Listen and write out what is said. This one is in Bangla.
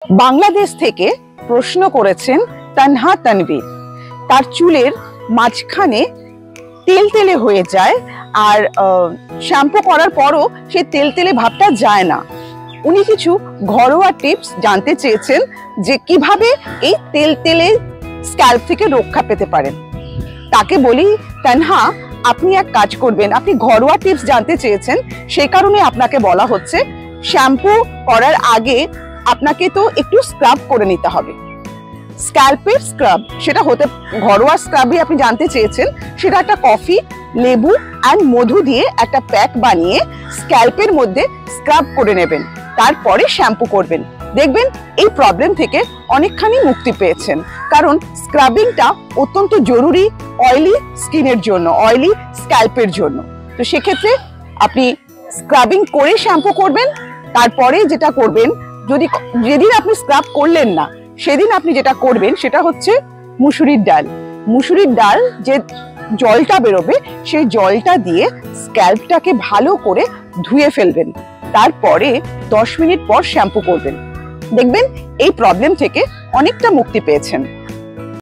বাংলাদেশ থেকে প্রশ্ন করেছেন তানহা তানভীর। তার চুলের মাঝখানে তেলতেলে হয়ে যায় আর শ্যাম্পু করার পরও সেই তেলতেলে ভাবটা যায় না। উনি কিছু ঘরোয়া টিপস জানতে চেয়েছেন যে কিভাবে এই তেলতেলে স্ক্যাল্প থেকে রক্ষা পেতে পারেন। তাকে বলি, তানহা, আপনি এক কাজ করবেন, আপনি ঘরোয়া টিপস জানতে চেয়েছেন, সেই কারণে আপনাকে বলা হচ্ছে শ্যাম্পু করার আগে আপনাকে তো একটু স্ক্রাব করে নিতে হবে। স্ক্যাল্পের স্ক্রাব, সেটা হতে ঘরোয়া স্ক্রাবই আপনি জানতে চেয়েছেন, সেটা একটা কফি, লেবু অ্যান্ড মধু দিয়ে একটা প্যাক বানিয়ে স্ক্যাল্পের মধ্যে স্ক্রাব করে নেবেন, তারপরে শ্যাম্পু করবেন। দেখবেন এই প্রবলেম থেকে অনেকখানি মুক্তি পেয়েছেন, কারণ স্ক্রাবিংটা অত্যন্ত জরুরি অয়েলি স্কিনের জন্য, অয়েলি স্ক্যাল্পের জন্য। তো সেক্ষেত্রে আপনি স্ক্রাবিং করে শ্যাম্পু করবেন। তারপরে যেটা করবেন, যেদিন আপনি স্ক্রাব করলেন না সেদিন আপনি যেটা করবেন সেটা হচ্ছে মুসুরির ডাল। মুসুরির ডাল যে জলটা বেরোবে সেই জলটা দিয়ে স্ক্যাল্পটাকে ভালো করে ধুয়ে ফেলবেন, তারপরে 10 মিনিট পর শ্যাম্পু করবেন। দেখবেন এই প্রবলেম থেকে অনেকটা মুক্তি পেয়েছেন।